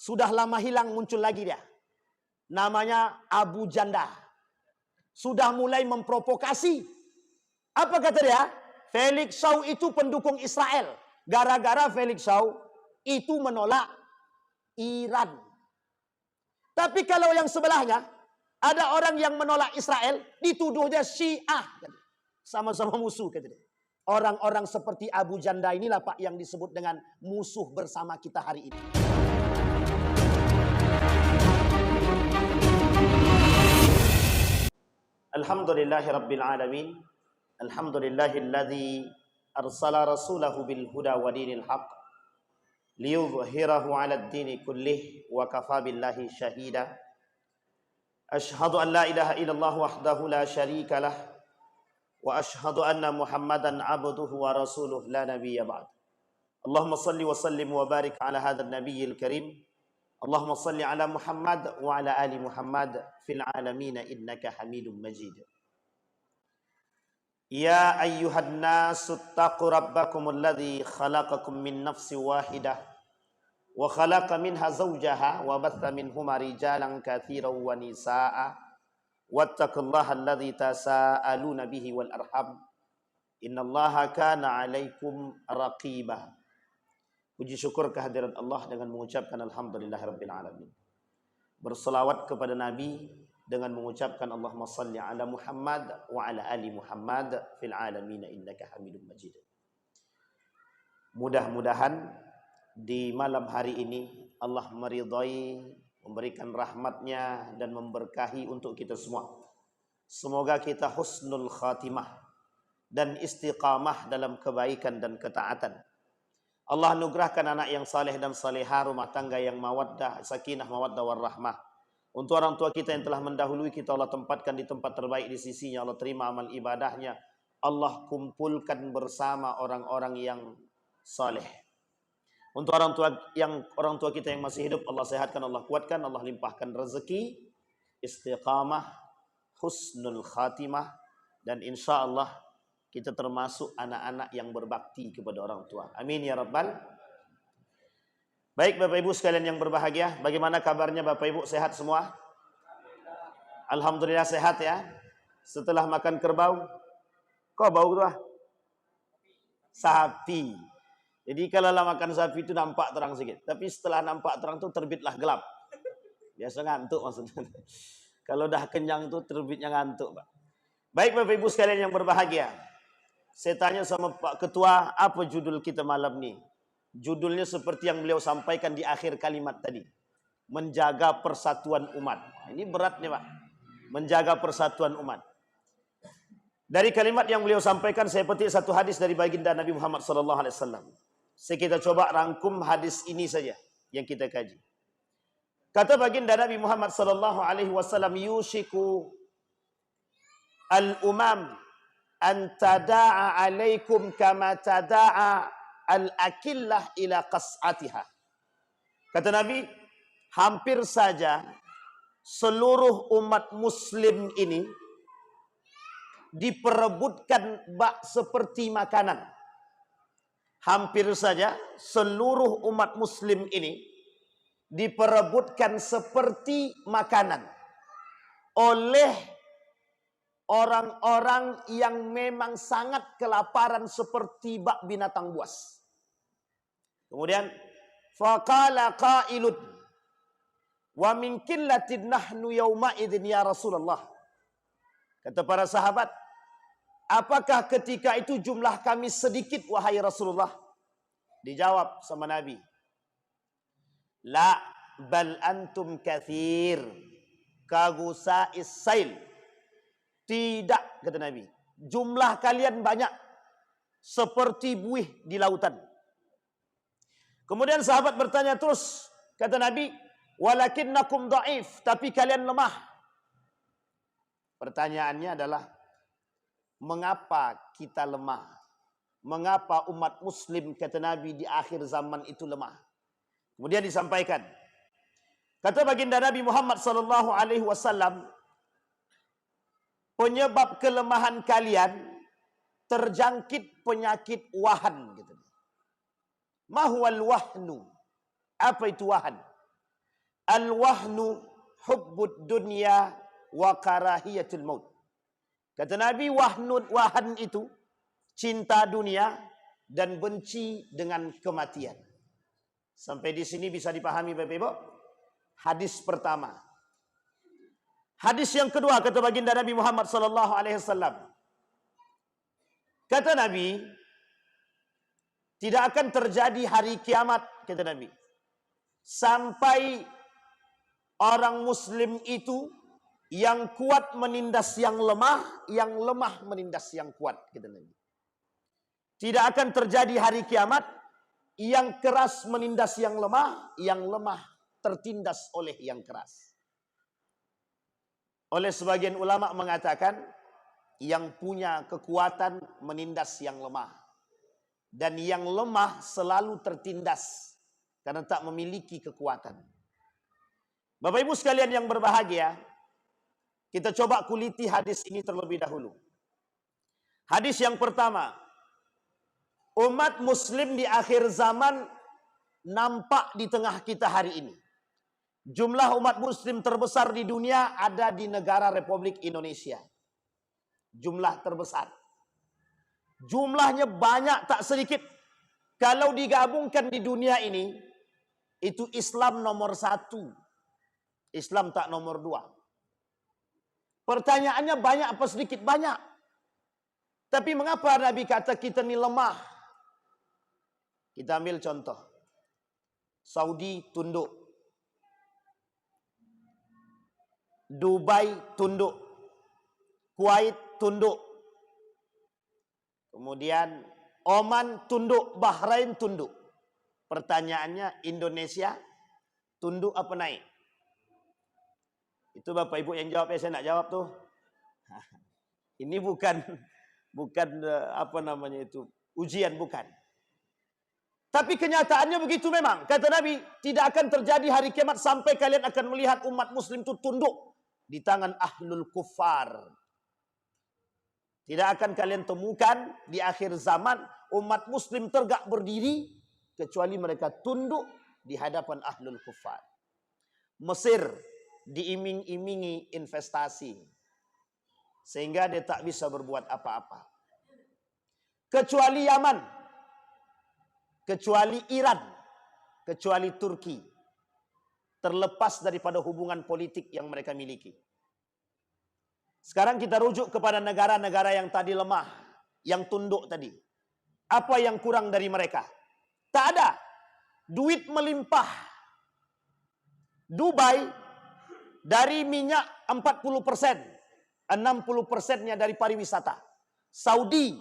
Sudah lama hilang, muncul lagi dia. Namanya Abu Janda. Sudah mulai memprovokasi. Apa kata dia? Felix Shaw itu pendukung Israel. Gara-gara Felix Shaw itu menolak Iran. Tapi kalau yang sebelahnya, ada orang yang menolak Israel, dituduhnya Syiah. Sama-sama musuh, kata dia. Orang-orang seperti Abu Janda inilah Pak yang disebut dengan musuh bersama kita hari ini. Alhamdulillahi Rabbil Alamin. Alhamdulillahilladzi arsala rasulahu bil huda wa dinil haq liyudhhirahu 'ala ad-dini kullih wa kafa billahi syahida. Ashhadu an la ilaha illallah wahdahu la syarika lah wa ashhadu anna Muhammadan abduhu wa rasuluh la nabiyya ba'd. Allahumma salli wa sallim wa barik ala hadzal nabiyyil karim. Allahumma salli ala Muhammad wa ala ali Muhammad fil alamin innaka Hamidum Majid. Ya ayyuhan nasu taqu rabbakumul ladzi khalaqakum min nafsin wahidah wa khalaqa minha zawjaha wa batha minhuma rijalan katsiran wa nisaa'a wattaqullaha alladzi tasaaluna bihi wal arham innallaha kana 'alaikum raqiba. Puji syukur kehadiran Allah dengan mengucapkan alhamdulillahirabbil alamin. Berselawat kepada Nabi dengan mengucapkan Allahumma salli ala Muhammad wa ala ali Muhammad fil alamin innaka Hamidum Majid. Mudah-mudahan di malam hari ini Allah meridhai, memberikan rahmatnya dan memberkahi untuk kita semua. Semoga kita husnul khatimah dan istiqamah dalam kebaikan dan ketaatan. Allah anugerahkan anak yang saleh dan salehah, rumah tangga yang mawaddah, sakinah, mawaddah warahmah. Untuk orang tua kita yang telah mendahului kita, Allah tempatkan di tempat terbaik di sisinya. Allah terima amal ibadahnya. Allah kumpulkan bersama orang-orang yang saleh. Untuk orang tua kita yang masih hidup, Allah sehatkan, Allah kuatkan, Allah limpahkan rezeki, istiqamah, husnul khatimah, dan insya Allah kita termasuk anak-anak yang berbakti kepada orang tua. Amin ya rabbal. Baik Bapak Ibu sekalian yang berbahagia, bagaimana kabarnya Bapak Ibu, sehat semua? Alhamdulillah sehat ya. Setelah makan kerbau, kok bau tuh? Sapi. Jadi kalau makan sapi itu nampak terang sedikit, tapi setelah nampak terang itu terbitlah gelap. Biasa ngantuk maksudnya. Kalau dah kenyang tuh terbitnya ngantuk, Pak. Baik Bapak Ibu sekalian yang berbahagia. Saya tanya sama Pak Ketua, apa judul kita malam ini? Judulnya seperti yang beliau sampaikan di akhir kalimat tadi. Menjaga persatuan umat. Ini beratnya Pak. Menjaga persatuan umat. Dari kalimat yang beliau sampaikan, saya petik satu hadis dari baginda Nabi Muhammad SAW. Kita coba rangkum hadis ini saja yang kita kaji. Kata baginda Nabi Muhammad SAW, yushiku al-umam an tada'a alaikum kama tada'a al-akillah ila qas'atiha. Kata Nabi, hampir saja seluruh umat muslim ini diperebutkan bak seperti makanan. Hampir saja seluruh umat muslim ini diperebutkan seperti makanan oleh orang-orang yang memang sangat kelaparan seperti bak binatang buas. Kemudian faqala qailun wa min qillatin nahnu yauma idzin ya Rasulullah. Kata para sahabat, apakah ketika itu jumlah kami sedikit wahai Rasulullah? Dijawab sama Nabi, la bal antum katsir kagusa'is sail. Tidak, kata Nabi, jumlah kalian banyak seperti buih di lautan. Kemudian sahabat bertanya terus, kata Nabi, walakinnakum dhaif, tapi kalian lemah. Pertanyaannya adalah, mengapa kita lemah? Mengapa umat muslim, kata Nabi, di akhir zaman itu lemah? Kemudian disampaikan, kata baginda Nabi Muhammad SAW, penyebab kelemahan kalian terjangkit penyakit wahan. Gitu. Mahwal wahnu. Apa itu wahan? Al-wahnu hubbud dunya wa karahiyatul maut. Kata Nabi, wahan itu cinta dunia dan benci dengan kematian. Sampai di sini bisa dipahami Bapak Ibu? Hadis pertama. Hadis yang kedua kata baginda Nabi Muhammad sallallahu alaihi wasallam. Kata Nabi, tidak akan terjadi hari kiamat kata Nabi sampai orang muslim itu yang kuat menindas yang lemah menindas yang kuat kata Nabi. Tidak akan terjadi hari kiamat yang keras menindas yang lemah tertindas oleh yang keras. Oleh sebagian ulama mengatakan yang punya kekuatan menindas yang lemah. Dan yang lemah selalu tertindas karena tak memiliki kekuatan. Bapak Ibu sekalian yang berbahagia, kita coba kuliti hadis ini terlebih dahulu. Hadis yang pertama, umat muslim di akhir zaman nampak di tengah kita hari ini. Jumlah umat muslim terbesar di dunia ada di negara Republik Indonesia. Jumlah terbesar. Jumlahnya banyak tak sedikit. Kalau digabungkan di dunia ini, itu Islam nomor 1. Islam tak nomor 2. Pertanyaannya banyak apa sedikit? Banyak. Tapi mengapa Nabi kata kita ini lemah? Kita ambil contoh. Saudi tunduk. Dubai tunduk. Kuwait tunduk. Kemudian Oman tunduk, Bahrain tunduk. Pertanyaannya, Indonesia tunduk apa naik? Itu Bapak Ibu yang jawab, saya nak jawab tuh. Ini bukan apa namanya itu, ujian bukan. Tapi kenyataannya begitu memang. Kata Nabi, tidak akan terjadi hari kiamat sampai kalian akan melihat umat muslim itu tunduk di tangan ahlul kufar. Tidak akan kalian temukan di akhir zaman umat muslim tegak berdiri kecuali mereka tunduk di hadapan ahlul kufar. Mesir diiming-imingi investasi sehingga dia tak bisa berbuat apa-apa. Kecuali Yaman, kecuali Iran, kecuali Turki. Terlepas daripada hubungan politik yang mereka miliki. Sekarang kita rujuk kepada negara-negara yang tadi lemah, yang tunduk tadi. Apa yang kurang dari mereka? Tak ada. Duit melimpah. Dubai dari minyak 40%, 60%-nya dari pariwisata. Saudi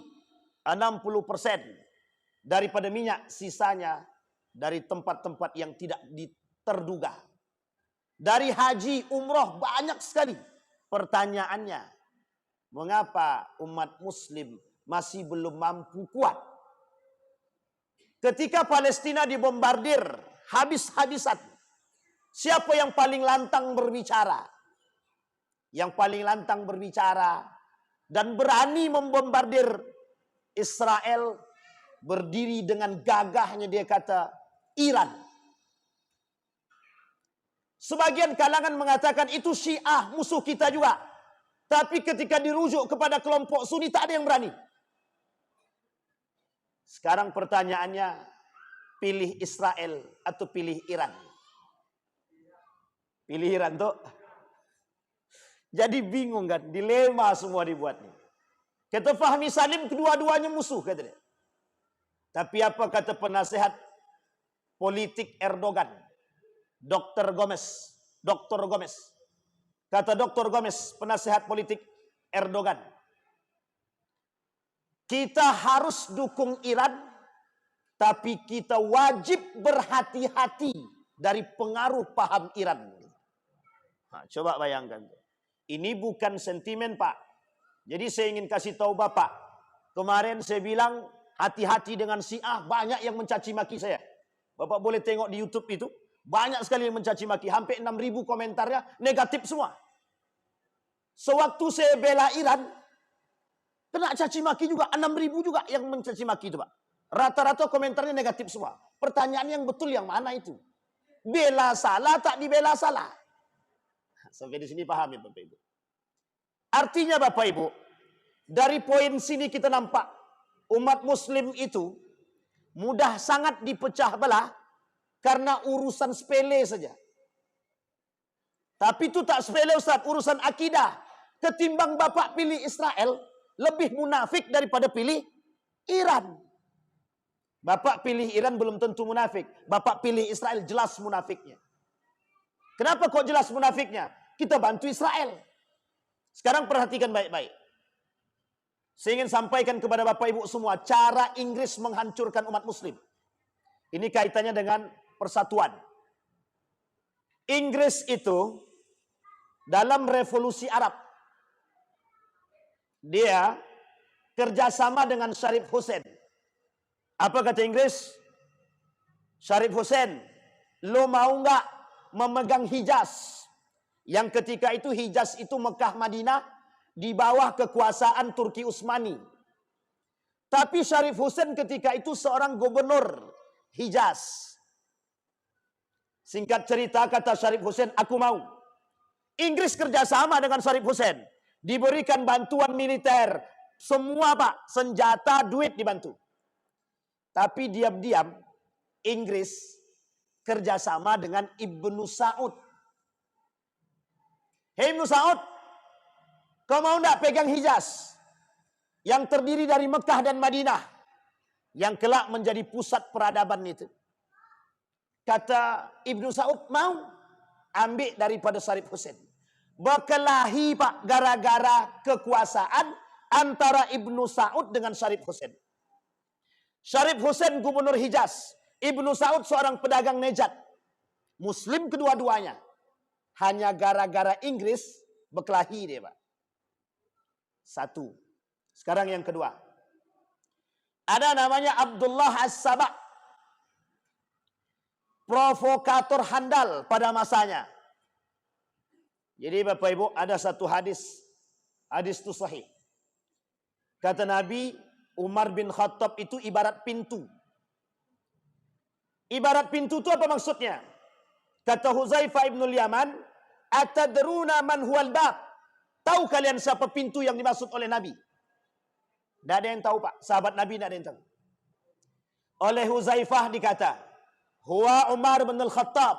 60% daripada minyak, sisanya dari tempat-tempat yang tidak terduga. Dari haji, umroh banyak sekali. Pertanyaannya, mengapa umat muslim masih belum mampu kuat? Ketika Palestina dibombardir habis-habisan, siapa yang paling lantang berbicara? Yang paling lantang berbicara dan berani membombardir Israel, berdiri dengan gagahnya dia kata Iran. Sebagian kalangan mengatakan itu Syiah, musuh kita juga. Tapi ketika dirujuk kepada kelompok Sunni, tak ada yang berani. Sekarang pertanyaannya, pilih Israel atau pilih Iran? Pilih Iran tuh. Jadi bingung kan, dilema semua dibuatnya. Kata Fahmi Salim, kedua-duanya musuh kata dia. Tapi apa kata penasehat politik Erdogan? Dr. Gomez. Kata Dr. Gomez, penasehat politik Erdogan. Kita harus dukung Iran, tapi kita wajib berhati-hati dari pengaruh paham Iran. Nah, coba bayangkan. Ini bukan sentimen, Pak. Jadi saya ingin kasih tahu Bapak. Kemarin saya bilang, hati-hati dengan Syiah, banyak yang mencaci maki saya. Bapak boleh tengok di YouTube itu. Banyak sekali yang mencaci maki. Hampir 6.000 komentarnya negatif semua. Sewaktu saya bela Iran, kena caci maki juga. 6.000 juga yang mencaci maki itu, Pak. Rata-rata komentarnya negatif semua. Pertanyaan yang betul yang mana itu? Bela salah tak dibela salah. Sampai di sini paham ya Bapak Ibu. Artinya Bapak Ibu, dari poin sini kita nampak umat muslim itu mudah sangat dipecah belah karena urusan sepele saja. Tapi itu tak sepele Ustaz, urusan akidah. Ketimbang Bapak pilih Israel, lebih munafik daripada pilih Iran. Bapak pilih Iran belum tentu munafik. Bapak pilih Israel jelas munafiknya. Kenapa kok jelas munafiknya? Kita bantu Israel. Sekarang perhatikan baik-baik. Saya ingin sampaikan kepada Bapak Ibu semua cara Inggris menghancurkan umat muslim. Ini kaitannya dengan persatuan. Inggris itu dalam revolusi Arab, dia kerjasama dengan Sharif Hussein. Apa kata Inggris? Sharif Hussein, lo mau nggak memegang Hijaz? Yang ketika itu Hijaz itu Mekah Madinah di bawah kekuasaan Turki Utsmani. Tapi Sharif Hussein ketika itu seorang gubernur Hijaz. Singkat cerita kata Sharif Hussein, aku mau. Inggris kerjasama dengan Sharif Hussein. Diberikan bantuan militer. Semua Pak, senjata, duit dibantu. Tapi diam-diam Inggris kerjasama dengan Ibnu Saud. Hei Ibnu Saud, kau mau enggak pegang Hijaz? Yang terdiri dari Mekah dan Madinah. Yang kelak menjadi pusat peradaban itu. Kata Ibnu Saud, mau ambil daripada Sharif Hussein. Berkelahi Pak, gara-gara kekuasaan antara Ibnu Saud dengan Sharif Hussein. Sharif Hussein gubernur Hijaz. Ibnu Saud seorang pedagang Nejat. Muslim kedua-duanya. Hanya gara-gara Inggris berkelahi dia Pak. Satu. Sekarang yang kedua. Ada namanya Abdullah As-Sabah. Provokator handal pada masanya. Jadi Bapak Ibu ada satu hadis. Hadis itu sahih. Kata Nabi, Umar bin Khattab itu ibarat pintu. Ibarat pintu itu apa maksudnya? Kata Huzaifah ibn Yaman, atadruna man huwal bab? Tahu kalian siapa pintu yang dimaksud oleh Nabi? Tidak ada yang tahu Pak. Sahabat Nabi tidak ada yang tahu. Oleh Huzaifah dikata, huwa Umar bin Khattab.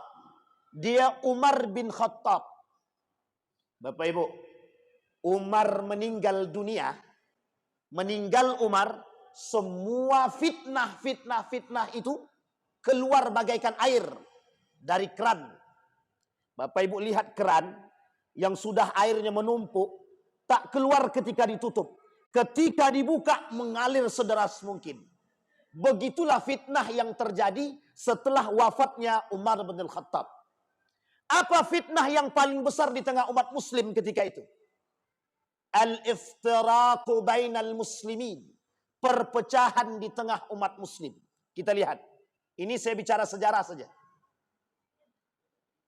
Dia Umar bin Khattab. Bapak Ibu, Umar meninggal dunia. Meninggal Umar, semua fitnah itu keluar bagaikan air dari keran. Bapak Ibu lihat keran yang sudah airnya menumpuk, tak keluar ketika ditutup. Ketika dibuka mengalir sederas mungkin. Begitulah fitnah yang terjadi setelah wafatnya Umar bin Khattab. Apa fitnah yang paling besar di tengah umat muslim ketika itu? Al-iftiraqu bainal muslimin. Perpecahan di tengah umat muslim. Kita lihat. Ini saya bicara sejarah saja.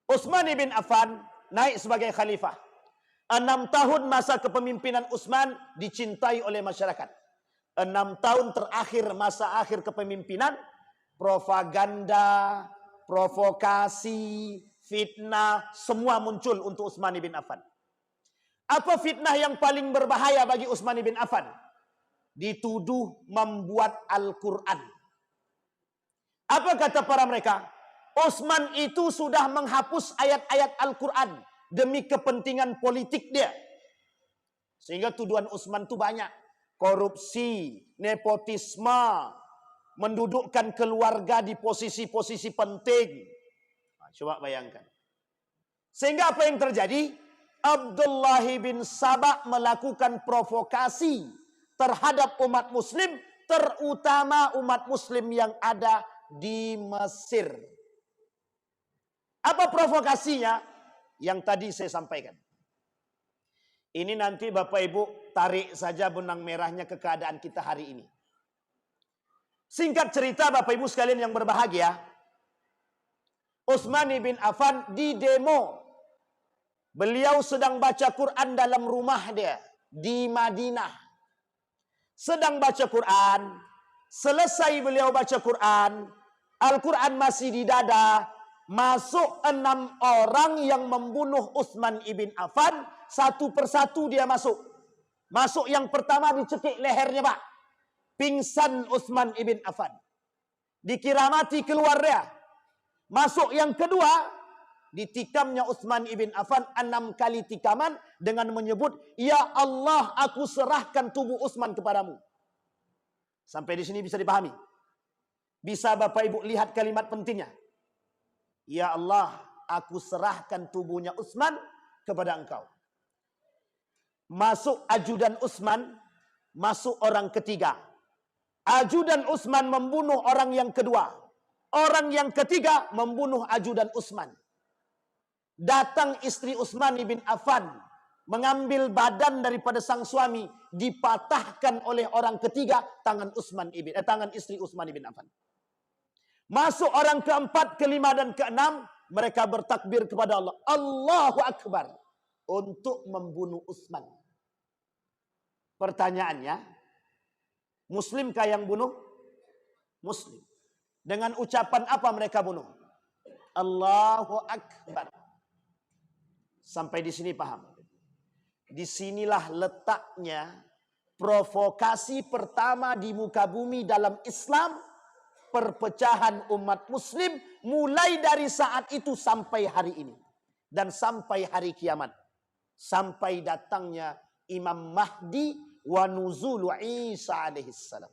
Utsman bin Affan naik sebagai khalifah. 6 tahun masa kepemimpinan Utsman dicintai oleh masyarakat. 6 tahun terakhir masa akhir kepemimpinan, propaganda, provokasi, fitnah, semua muncul untuk Utsman bin Affan. Apa fitnah yang paling berbahaya bagi Utsman bin Affan? Dituduh membuat Al-Quran. Apa kata para mereka? Utsman itu sudah menghapus ayat-ayat Al-Quran demi kepentingan politik dia. Sehingga tuduhan Utsman itu banyak. Korupsi, nepotisme, mendudukkan keluarga di posisi-posisi penting. Nah, coba bayangkan. Sehingga apa yang terjadi? Abdullah bin Sabah melakukan provokasi terhadap umat muslim, terutama umat muslim yang ada di Mesir. Apa provokasinya? Yang tadi saya sampaikan. Ini nanti Bapak Ibu tarik saja benang merahnya ke keadaan kita hari ini. Singkat cerita Bapak Ibu sekalian yang berbahagia, Utsman bin Affan di demo. Beliau sedang baca Quran dalam rumah dia di Madinah. Sedang baca Quran, selesai beliau baca Quran, Al-Quran masih di dada, masuk 6 orang yang membunuh Utsman ibn Affan. Satu persatu dia masuk. Masuk yang pertama dicekik lehernya, Pak. Pingsan Utsman ibn Affan. Dikira mati, keluar dia. Masuk yang kedua, ditikamnya Utsman ibn Affan 6 kali tikaman dengan menyebut, "Ya Allah, aku serahkan tubuh Utsman kepadamu." Sampai di sini bisa dipahami. Bisa Bapak Ibu lihat kalimat pentingnya. Ya Allah, aku serahkan tubuhnya Utsman kepada engkau. Masuk ajudan Utsman, masuk orang ketiga. Ajudan Utsman membunuh orang yang kedua. Orang yang ketiga membunuh ajudan Utsman. Datang istri Utsman ibn Affan, mengambil badan daripada sang suami, dipatahkan oleh orang ketiga tangan istri Utsman ibn Affan. Masuk orang keempat, kelima dan keenam, mereka bertakbir kepada Allah, Allahu Akbar, untuk membunuh Utsman. Pertanyaannya, Muslimkah yang bunuh? Muslim. Dengan ucapan apa mereka bunuh? Allahu Akbar. Sampai di sini paham? Disinilah letaknya provokasi pertama di muka bumi dalam Islam, perpecahan umat Muslim mulai dari saat itu sampai hari ini dan sampai hari kiamat, sampai datangnya Imam Mahdi wa nuzulu Isa alaihissalam.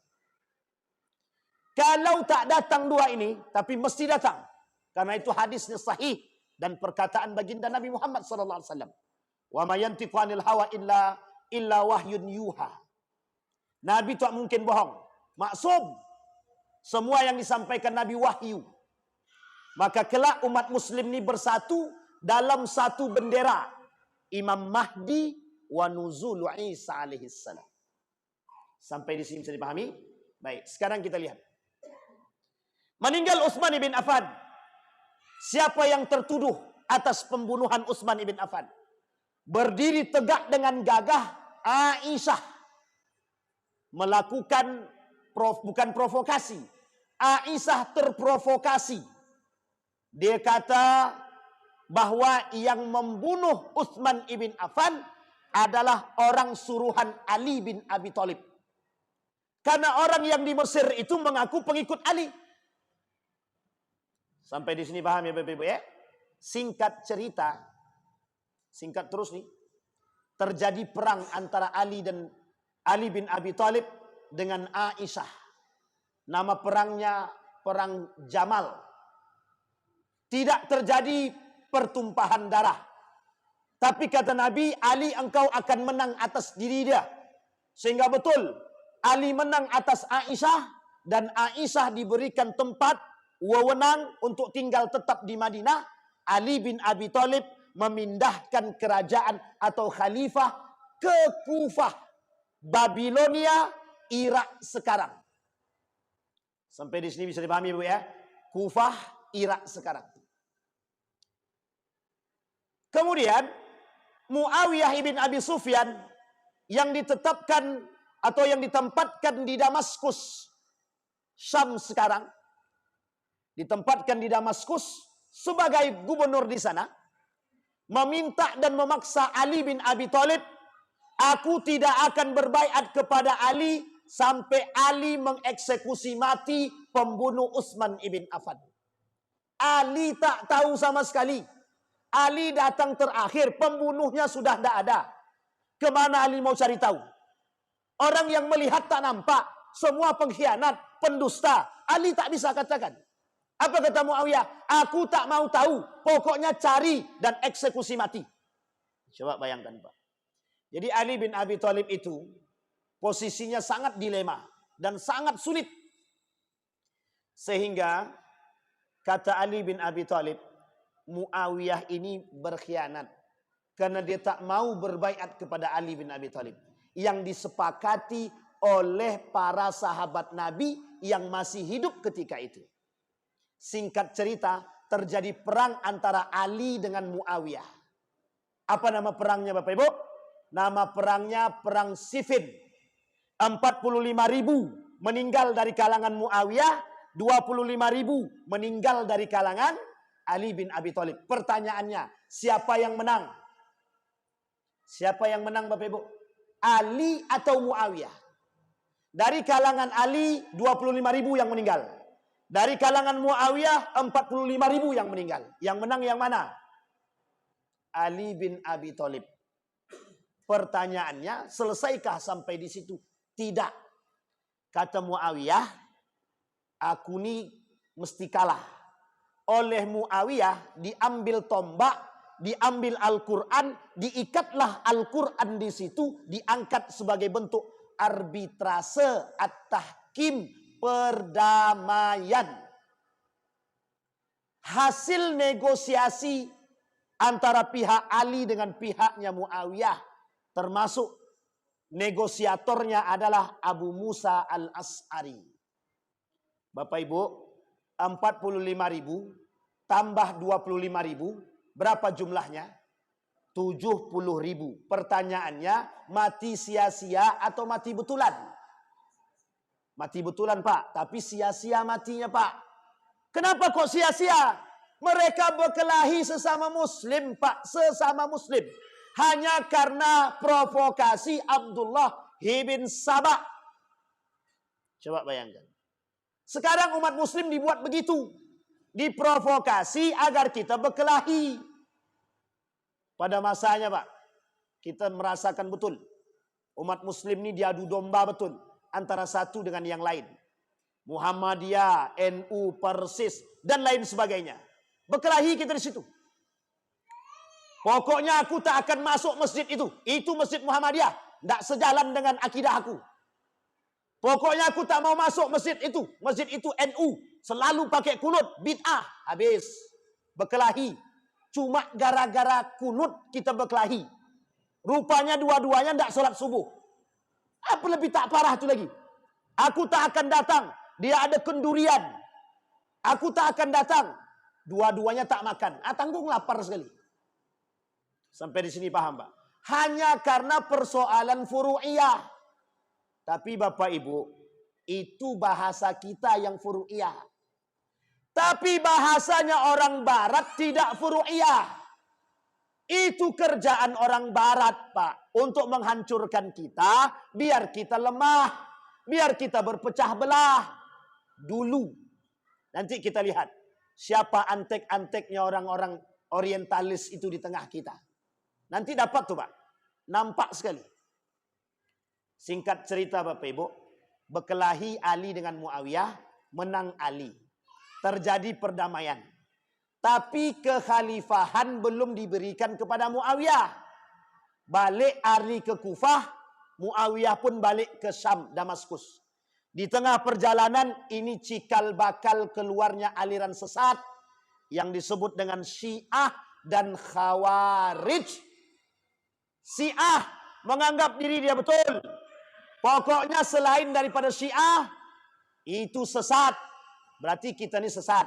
Kalau tak datang dua ini, tapi mesti datang, karena itu hadisnya sahih dan perkataan baginda Nabi Muhammad SAW. Wa ma yantiqu 'anil hawa illa wahyun yuha. Nabi tak mungkin bohong, maksum. Semua yang disampaikan Nabi wahyu. Maka kelak umat Muslim ini bersatu dalam satu bendera, Imam Mahdi wa nuzulu Isa alaihissalam. Sampai di sini bisa dipahami? Baik, sekarang kita lihat. Meninggal Utsman ibn Affan. Siapa yang tertuduh atas pembunuhan Utsman ibn Affan? Berdiri tegak dengan gagah Aisyah. Melakukan bukan provokasi. Aisyah terprovokasi. Dia kata bahwa yang membunuh Utsman ibn Affan adalah orang suruhan Ali bin Abi Thalib. Karena orang yang di Mesir itu mengaku pengikut Ali. Sampai di sini paham ya Bapak Ibu ya? Singkat cerita, singkat terus nih. Terjadi perang antara Ali bin Abi Thalib dengan Aisyah. Nama perangnya perang Jamal. Tidak terjadi pertumpahan darah. Tapi kata Nabi, Ali engkau akan menang atas diri dia. Sehingga betul, Ali menang atas Aisyah dan Aisyah diberikan tempat wewenang untuk tinggal tetap di Madinah. Ali bin Abi Thalib memindahkan kerajaan atau khalifah ke Kufah, Babilonia, Irak sekarang. Sampai di sini bisa dipahami Bu ya? Kufah, Irak sekarang. Kemudian Muawiyah ibn Abi Sufyan yang ditetapkan atau yang ditempatkan di Damaskus, Syam sekarang, ditempatkan di Damaskus sebagai gubernur di sana, meminta dan memaksa Ali bin Abi Thalib, aku tidak akan berbaiat kepada Ali sampai Ali mengeksekusi mati pembunuh Utsman ibn Affan. Ali tak tahu sama sekali. Ali datang terakhir, pembunuhnya sudah tidak ada. Kemana Ali mau cari tahu? Orang yang melihat tak nampak, semua pengkhianat, pendusta. Ali tak bisa katakan. Apa kata Muawiyah? Aku tak mau tahu, pokoknya cari dan eksekusi mati. Coba bayangkan Pak. Jadi Ali bin Abi Thalib itu posisinya sangat dilema dan sangat sulit. Sehingga kata Ali bin Abi Thalib, Muawiyah ini berkhianat karena dia tak mau berbaiat kepada Ali bin Abi Thalib yang disepakati oleh para sahabat Nabi yang masih hidup ketika itu. Singkat cerita, terjadi perang antara Ali dengan Muawiyah. Apa nama perangnya Bapak Ibu? Nama perangnya Perang Siffin. 45.000 meninggal dari kalangan Muawiyah, 25.000 meninggal dari kalangan Ali bin Abi Thalib. Pertanyaannya, siapa yang menang? Siapa yang menang Bapak Ibu? Ali atau Muawiyah? Dari kalangan Ali 25.000 yang meninggal. Dari kalangan Muawiyah 45.000 yang meninggal. Yang menang yang mana? Ali bin Abi Thalib. Pertanyaannya, selesaikah sampai di situ? Tidak. Kata Muawiyah, aku ini mesti kalah. Oleh Muawiyah diambil tombak, diambil Al-Quran, diikatlah Al-Quran di situ, diangkat sebagai bentuk arbitrase at-tahkim, perdamaian. Hasil negosiasi antara pihak Ali dengan pihaknya Muawiyah, termasuk negosiatornya adalah Abu Musa al-As'ari. Bapak Ibu, 45.000 tambah 25.000, berapa jumlahnya? 70.000. Pertanyaannya, mati sia-sia atau mati betulan? Mati betulan Pak, tapi sia-sia matinya Pak. Kenapa kok sia-sia? Mereka berkelahi sesama muslim Pak, sesama muslim. Hanya karena provokasi Abdullah bin Sabah. Coba bayangkan. Sekarang umat muslim dibuat begitu. Diprovokasi agar kita berkelahi. Pada masanya Pak, kita merasakan betul. Umat muslim ini diadu domba betul. Antara satu dengan yang lain. Muhammadiyah, NU, Persis, dan lain sebagainya. Berkelahi kita di situ. Pokoknya aku tak akan masuk masjid itu. Itu masjid Muhammadiyah. Tak sejalan dengan akidah aku. Pokoknya aku tak mau masuk masjid itu. Masjid itu NU. Selalu pakai kunut. Bid'ah. Habis. Berkelahi. Cuma gara-gara kunut kita berkelahi. Rupanya dua-duanya tak solat subuh. Apa lebih tak parah tu lagi? Aku tak akan datang. Dia ada kendurian. Aku tak akan datang. Dua-duanya tak makan. Tanggung lapar sekali. Sampai di sini paham Pak? Hanya karena persoalan furu'iyah. Tapi Bapak Ibu, itu bahasa kita yang furu'iyah. Tapi bahasanya orang barat tidak furu'iyah. Itu kerjaan orang barat Pak. Untuk menghancurkan kita, biar kita lemah. Biar kita berpecah belah. Dulu. Nanti kita lihat. Siapa antek-anteknya orang-orang orientalis itu di tengah kita. Nanti dapat tuh Pak. Nampak sekali. Singkat cerita Bapak Ibu. Berkelahi Ali dengan Muawiyah. Menang Ali. Terjadi perdamaian. Tapi kekhalifahan belum diberikan kepada Muawiyah. Balik Ali ke Kufah. Muawiyah pun balik ke Syam, Damaskus. Di tengah perjalanan ini cikal bakal keluarnya aliran sesat. Yang disebut dengan Syiah dan Khawarij. Syiah menganggap diri dia betul. Pokoknya selain daripada Syiah, itu sesat. Berarti kita ini sesat.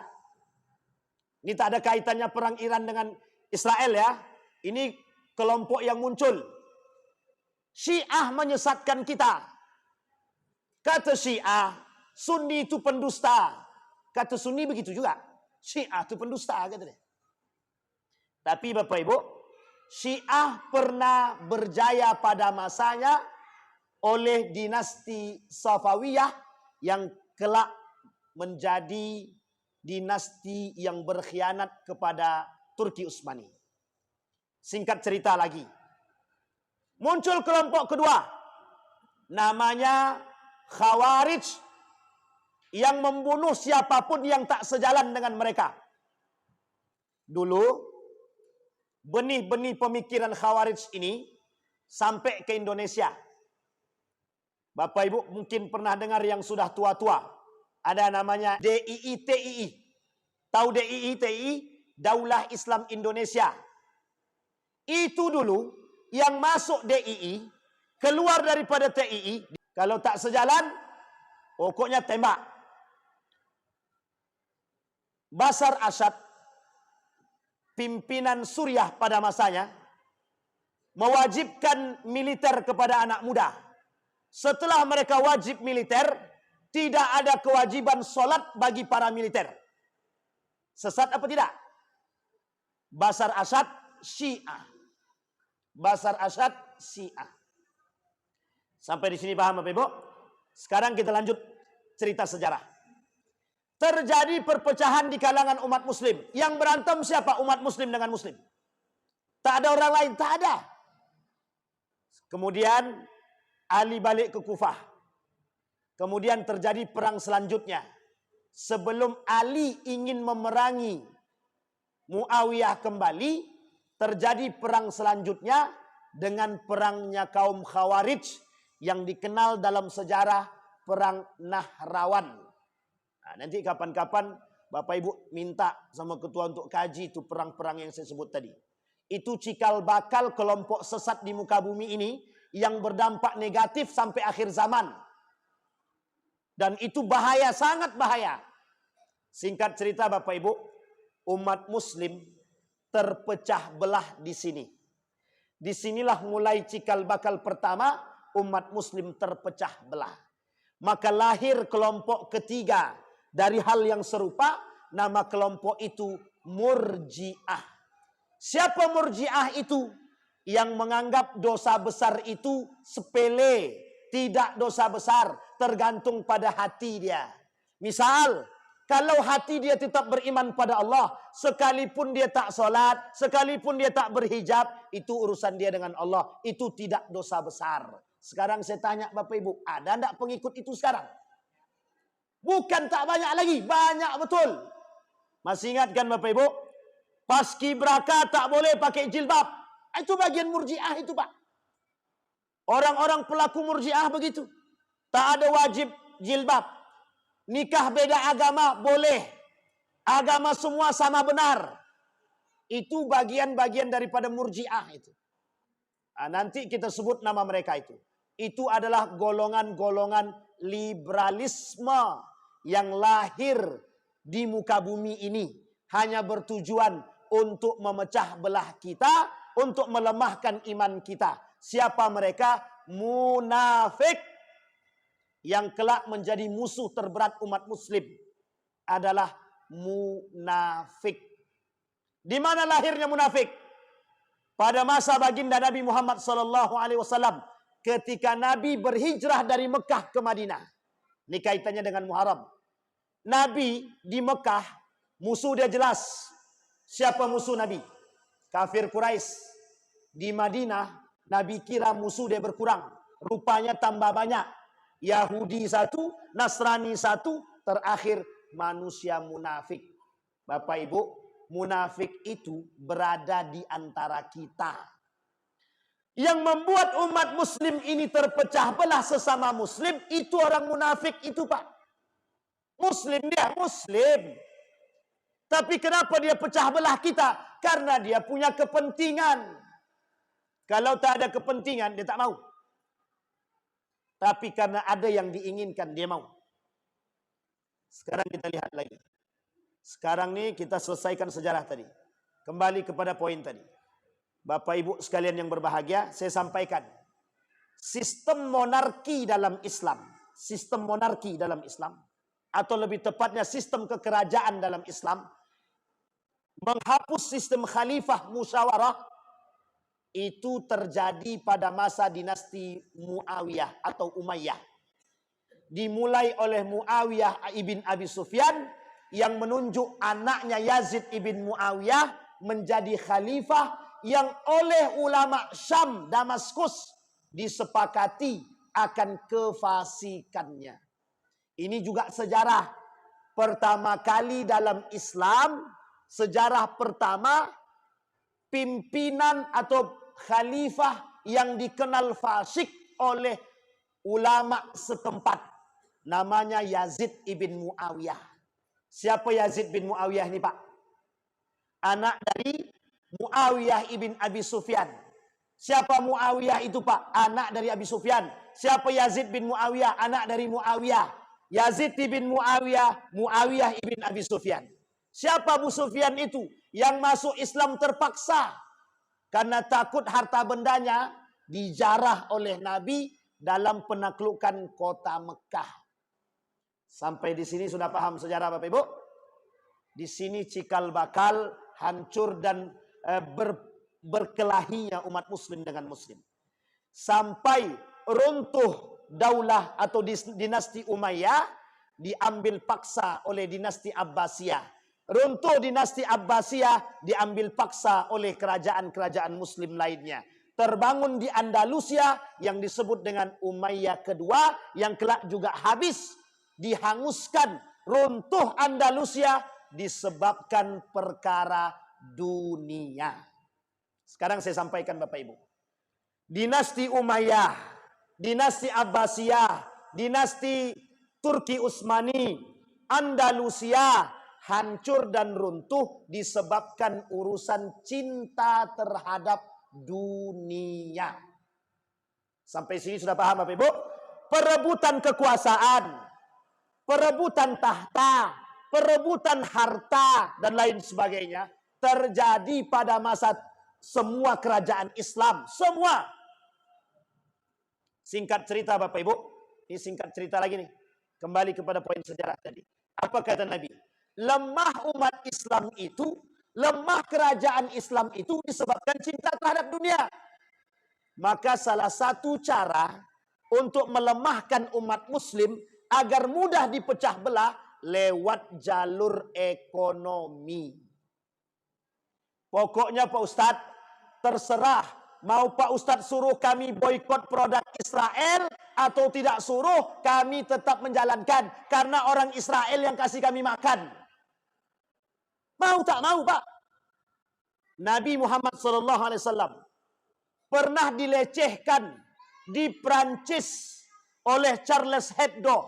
Ini tak ada kaitannya perang Iran dengan Israel ya. Ini kelompok yang muncul. Syiah menyesatkan kita. Kata Syiah, Sunni itu pendusta. Kata Sunni begitu juga. Syiah itu pendusta kata dia. Tapi Bapak Ibu, Syiah pernah berjaya pada masanya oleh dinasti Safawiyah yang kelak menjadi dinasti yang berkhianat kepada Turki Utsmani. Singkat cerita lagi. Muncul kelompok kedua. Namanya Khawarij yang membunuh siapapun yang tak sejalan dengan mereka. Dulu benih-benih pemikiran Khawarij ini sampai ke Indonesia. Bapak Ibu mungkin pernah dengar yang sudah tua-tua. Ada namanya DII-TII. Tahu DII-TII? Daulah Islam Indonesia. Itu dulu yang masuk DII, keluar daripada TII, kalau tak sejalan, pokoknya tembak. Bashar Assad, pimpinan Suriah pada masanya, mewajibkan militer kepada anak muda. Setelah mereka wajib militer, tidak ada kewajiban solat bagi para militer. Sesat apa tidak? Basar Asad Syiah. Basar Asad Syiah. Sampai di sini paham Bapak Ibu? Sekarang kita lanjut cerita sejarah. Terjadi perpecahan di kalangan umat muslim. Yang berantem siapa? Umat muslim dengan muslim. Tak ada orang lain, tak ada. Kemudian Ali balik ke Kufah. Kemudian terjadi perang selanjutnya. Sebelum Ali ingin memerangi Muawiyah kembali, terjadi perang selanjutnya dengan perangnya kaum Khawarij yang dikenal dalam sejarah perang Nahrawan. Nah, nanti kapan-kapan Bapak Ibu minta sama ketua untuk kaji itu perang-perang yang saya sebut tadi. Itu cikal bakal kelompok sesat di muka bumi ini yang berdampak negatif sampai akhir zaman. Dan itu bahaya, sangat bahaya. Singkat cerita Bapak Ibu, umat muslim terpecah belah di sini. Disinilah mulai cikal bakal pertama umat muslim terpecah belah. Maka lahir kelompok ketiga dari hal yang serupa, nama kelompok itu Murji'ah. Siapa Murji'ah itu? Yang menganggap dosa besar itu sepele, tidak dosa besar, tergantung pada hati dia. Misal, kalau hati dia tetap beriman pada Allah, sekalipun dia tak solat, sekalipun dia tak berhijab, itu urusan dia dengan Allah. Itu tidak dosa besar. Sekarang saya tanya Bapak Ibu, ada enggak pengikut itu sekarang? Bukan tak banyak lagi, banyak betul. Masih ingat kan Bapak Ibu? Paskibraka tak boleh pakai jilbab. Itu bagian Murji'ah itu Pak. Orang-orang pelaku Murji'ah begitu. Tak ada wajib jilbab. Nikah beda agama boleh. Agama semua sama benar. Itu bagian-bagian daripada Murji'ah itu. Nah, nanti kita sebut nama mereka itu. Itu adalah golongan-golongan liberalisme yang lahir di muka bumi ini. Hanya bertujuan untuk memecah belah kita, untuk melemahkan iman kita. Siapa mereka? Munafik. Yang kelak menjadi musuh terberat umat muslim adalah munafik. Di mana lahirnya munafik? Pada masa baginda Nabi Muhammad SAW, ketika Nabi berhijrah dari Mekah ke Madinah. Ini kaitannya dengan Muharram. Nabi di Mekah, musuh dia jelas. Siapa musuh Nabi? Kafir Quraisy. Di Madinah, Nabi kira musuh dia berkurang. Rupanya tambah banyak. Yahudi satu, Nasrani satu, terakhir manusia munafik. Bapak Ibu, munafik itu berada di antara kita. Yang membuat umat muslim ini terpecah belah sesama muslim, itu orang munafik itu Pak. Muslim dia, muslim. Tapi kenapa dia pecah belah kita? Karena dia punya kepentingan. Kalau tak ada kepentingan, dia tak mau. Tapi karena ada yang diinginkan, dia mau. Sekarang kita lihat lagi. Sekarang nih kita selesaikan sejarah tadi. Kembali kepada poin tadi. Bapak Ibu sekalian yang berbahagia, saya sampaikan. Sistem monarki dalam Islam. Sistem monarki dalam Islam. Atau lebih tepatnya sistem kekerajaan dalam Islam. Menghapus sistem khalifah musyawarah. Itu terjadi pada masa dinasti Muawiyah atau Umayyah. Dimulai oleh Muawiyah ibn Abi Sufyan yang menunjuk anaknya Yazid ibn Muawiyah menjadi khalifah yang oleh ulama Syam, Damaskus disepakati akan kefasikannya. Ini juga sejarah pertama kali dalam Islam, sejarah pertama pimpinan atau khalifah yang dikenal fasik oleh ulama setempat. Namanya Yazid ibn Muawiyah. Siapa Yazid bin Muawiyah ini Pak? Anak dari Muawiyah ibn Abi Sufyan. Siapa Muawiyah itu Pak? Anak dari Abi Sufyan. Siapa Yazid bin Muawiyah? Anak dari Muawiyah. Yazid ibn Muawiyah, Muawiyah ibn Abi Sufyan. Siapa Abu Sufyan itu? Yang masuk Islam terpaksa. Karena takut harta bendanya dijarah oleh Nabi dalam penaklukan kota Mekah. Sampai di sini sudah paham sejarah Bapak Ibu? Di sini cikal bakal hancur dan berkelahinya umat muslim dengan muslim. Sampai runtuh daulah atau dinasti Umayyah diambil paksa oleh dinasti Abbasiyah. Runtuh dinasti Abbasiyah diambil paksa oleh kerajaan-kerajaan muslim lainnya. Terbangun di Andalusia yang disebut dengan Umayyah kedua, yang kelak juga habis, dihanguskan. Runtuh Andalusia disebabkan perkara dunia. Sekarang saya sampaikan Bapak Ibu. Dinasti Umayyah, dinasti Abbasiyah, dinasti Turki Utsmani, Andalusia hancur dan runtuh disebabkan urusan cinta terhadap dunia. Sampai sini sudah paham Bapak Ibu? Perebutan kekuasaan, perebutan tahta, perebutan harta dan lain sebagainya terjadi pada masa semua kerajaan Islam, semua. Singkat cerita Bapak Ibu, ini singkat cerita lagi nih. Kembali kepada poin sejarah tadi. Apa kata Nabi? Lemah umat Islam itu, lemah kerajaan Islam itu disebabkan cinta terhadap dunia. Maka salah satu cara untuk melemahkan umat muslim agar mudah dipecah belah lewat jalur ekonomi. Pokoknya Pak Ustadz, terserah mau Pak Ustadz suruh kami boikot produk Israel atau tidak suruh, kami tetap menjalankan karena orang Israel yang kasih kami makan. Mau tak mau Pak? Nabi Muhammad SAW pernah dilecehkan di Prancis oleh Charles Hebdo.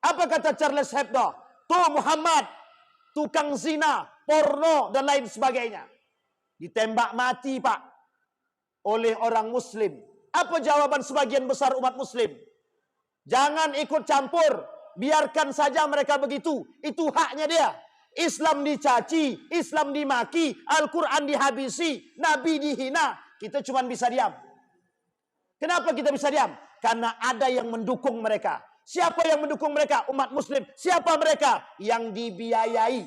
Apa kata Charles Hebdo? Tuh Muhammad, tukang zina, porno dan lain sebagainya. Ditembak mati Pak oleh orang muslim. Apa jawaban sebagian besar umat muslim? Jangan ikut campur, biarkan saja mereka begitu. Itu haknya dia. Islam dicaci, Islam dimaki, Al-Quran dihabisi, Nabi dihina. Kita cuma bisa diam. Kenapa kita bisa diam? Karena ada yang mendukung mereka. Siapa yang mendukung mereka? Umat muslim. Siapa mereka? Yang dibiayai,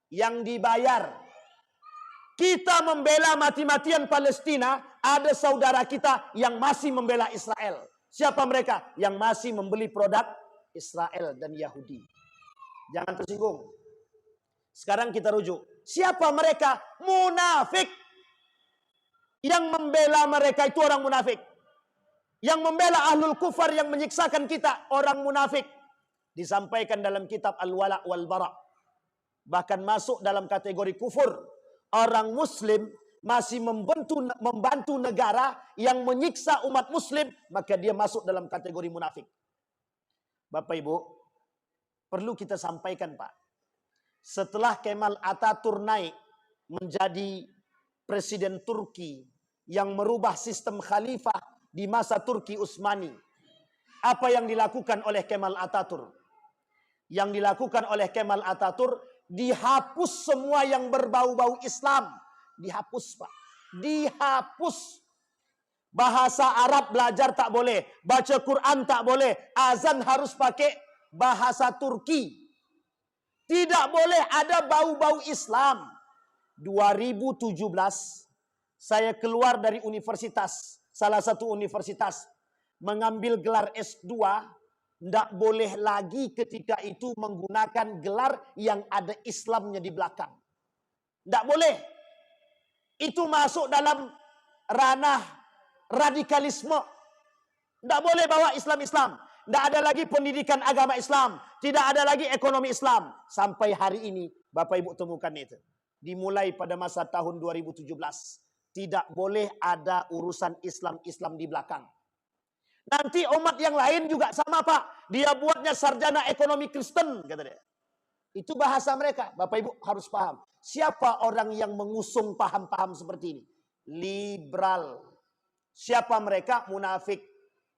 yang dibayar. Kita membela mati-matian Palestina, ada saudara kita yang masih membela Israel. Siapa mereka? Yang masih membeli produk Israel dan Yahudi. Jangan tersinggung. Sekarang kita rujuk. Siapa mereka? Munafik. Yang membela mereka itu orang munafik. Yang membela ahlul kufar yang menyiksakan kita, orang munafik. Disampaikan dalam kitab Al-Wala' wal Bara'. Bahkan masuk dalam kategori kufur. Orang muslim masih membantu negara yang menyiksa umat muslim, maka dia masuk dalam kategori munafik. Bapak Ibu, perlu kita sampaikan Pak. Setelah Kemal Atatürk naik menjadi presiden Turki yang merubah sistem khalifah di masa Turki Utsmani, apa yang dilakukan oleh Kemal Atatürk? Yang dilakukan oleh Kemal Atatürk, dihapus semua yang berbau-bau Islam. Dihapus Pak. Dihapus. Bahasa Arab belajar tak boleh. Baca Quran tak boleh. Azan harus pakai bahasa Turki. Tidak boleh ada bau-bau Islam. 2017 saya keluar dari universitas, salah satu universitas, mengambil gelar S2. Tidak boleh lagi ketika itu menggunakan gelar yang ada Islamnya di belakang. Tidak boleh. Itu masuk dalam ranah radikalisme. Tidak boleh bawa Islam-Islam. Tidak ada lagi pendidikan agama Islam. Tidak ada lagi ekonomi Islam. Sampai hari ini Bapak Ibu temukan itu. Dimulai pada masa tahun 2017. Tidak boleh ada urusan Islam-Islam di belakang. Nanti umat yang lain juga sama Pak. Dia buatnya sarjana ekonomi Kristen, kata dia. Itu bahasa mereka. Bapak Ibu harus paham. Siapa orang yang mengusung paham-paham seperti ini? Liberal. Siapa mereka? Munafik.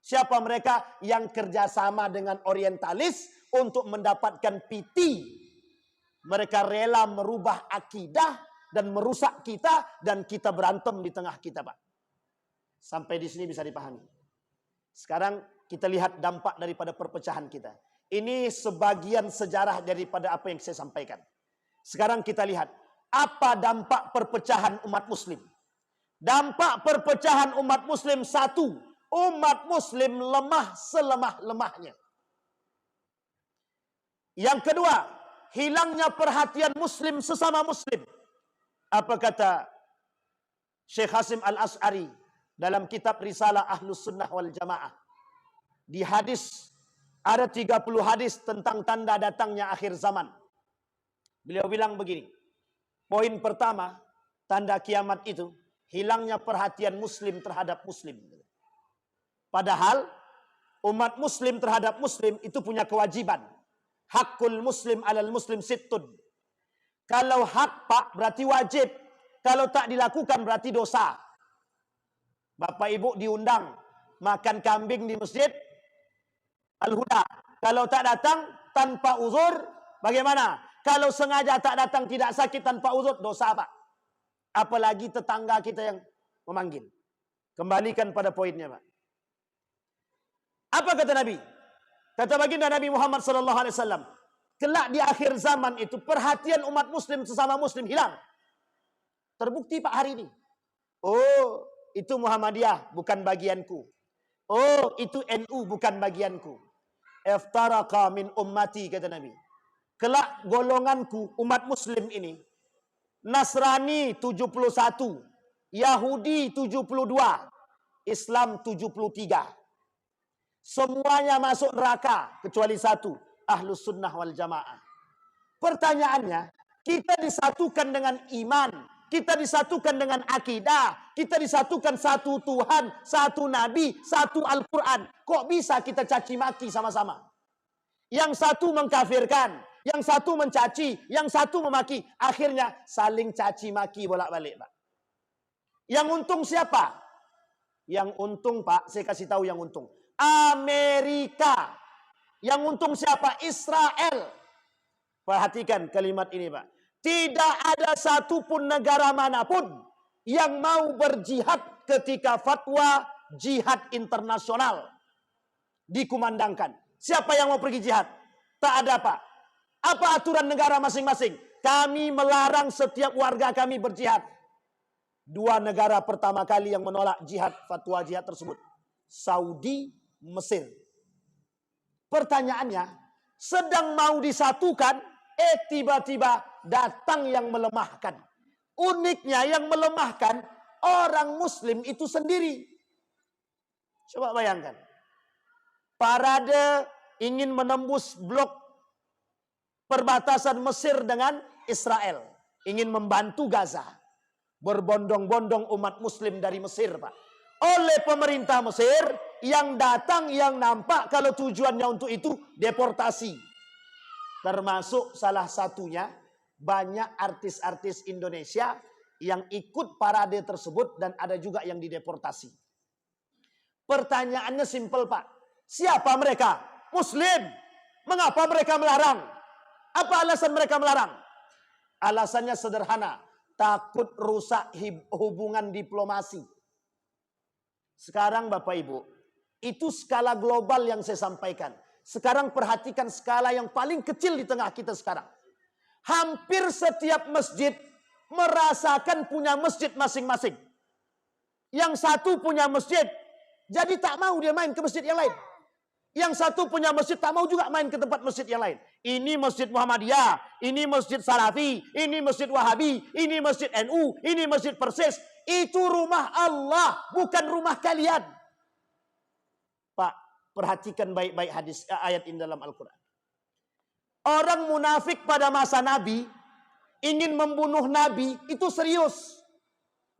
Siapa mereka yang kerjasama dengan orientalis untuk mendapatkan PT? Mereka rela merubah akidah dan merusak kita, dan kita berantem di tengah kita Pak. Sampai di sini bisa dipahami. Sekarang kita lihat dampak daripada perpecahan kita. Ini sebagian sejarah daripada apa yang saya sampaikan. Sekarang kita lihat Apa dampak perpecahan umat muslim? Dampak perpecahan umat muslim satu, umat muslim lemah selemah-lemahnya. Yang kedua, hilangnya perhatian muslim sesama muslim. Apa kata Syekh Hasim Al-As'ari dalam kitab Risalah Ahlus Sunnah wal Jamaah? Di hadis, ada 30 hadis tentang tanda datangnya akhir zaman. Beliau bilang begini, poin pertama, tanda kiamat itu, hilangnya perhatian muslim terhadap muslim. Padahal, umat muslim terhadap muslim itu punya kewajiban. Hakul muslim alal muslim sittun. Kalau hak pak berarti wajib. Kalau tak dilakukan berarti dosa. Bapak ibu diundang makan kambing di masjid Al-Huda. Kalau tak datang tanpa uzur, bagaimana? Kalau sengaja tak datang tidak sakit tanpa uzur, dosa pak. Apalagi tetangga kita yang memanggil. Kembalikan pada poinnya pak. Apa kata Nabi? Kata baginda Nabi Muhammad SAW, kelak di akhir zaman itu perhatian umat muslim sesama muslim hilang. Terbukti pak hari ini. Oh, itu Muhammadiyah bukan bagianku. Oh, itu NU bukan bagianku. Iftaraka min ummati, kata Nabi. Kelak golonganku umat muslim ini, Nasrani 71, Yahudi 72, Islam 73. Semuanya masuk neraka kecuali satu, Ahlus Sunnah wal Jamaah. Pertanyaannya, kita disatukan dengan iman, kita disatukan dengan akidah, kita disatukan satu Tuhan, satu Nabi, satu Al-Quran. Kok bisa kita caci maki sama-sama? Yang satu mengkafirkan, yang satu mencaci, yang satu memaki. Akhirnya saling caci maki bolak-balik, Pak. Yang untung siapa? Yang untung, Pak, saya kasih tahu yang untung. Amerika. Yang untung siapa? Israel. Perhatikan kalimat ini, Pak. Tidak ada satupun negara manapun yang mau berjihad ketika fatwa jihad internasional dikumandangkan. Siapa yang mau pergi jihad? Tak ada, Pak. Apa aturan negara masing-masing? Kami melarang setiap warga kami berjihad. Dua negara pertama kali yang menolak jihad, fatwa jihad tersebut, Saudi, Mesir. Pertanyaannya, sedang mau disatukan, tiba-tiba datang yang melemahkan. Uniknya yang melemahkan orang muslim itu sendiri. Coba bayangkan. Parade ingin menembus blok perbatasan Mesir dengan Israel. Ingin membantu Gaza. Berbondong-bondong umat muslim dari Mesir, Pak. Oleh pemerintah Mesir, yang datang, yang nampak kalau tujuannya untuk itu, deportasi. Termasuk salah satunya, banyak artis-artis Indonesia yang ikut parade tersebut dan ada juga yang dideportasi. Pertanyaannya simpel, Pak. Siapa mereka? Muslim. Mengapa mereka melarang? Apa alasan mereka melarang? Alasannya sederhana. Takut rusak hubungan diplomasi. Sekarang Bapak Ibu, itu skala global yang saya sampaikan. Sekarang perhatikan skala yang paling kecil di tengah kita sekarang. Hampir setiap masjid merasakan punya masjid masing-masing. Yang satu punya masjid, jadi tak mau dia main ke masjid yang lain. Yang satu punya masjid tak mau juga main ke tempat masjid yang lain. Ini masjid Muhammadiyah, ini masjid Salafi, ini masjid Wahabi, ini masjid NU, ini masjid Persis. Itu rumah Allah, bukan rumah kalian. Pak, perhatikan baik-baik hadis ayat ini dalam Al-Quran. Orang munafik pada masa Nabi ingin membunuh Nabi itu serius.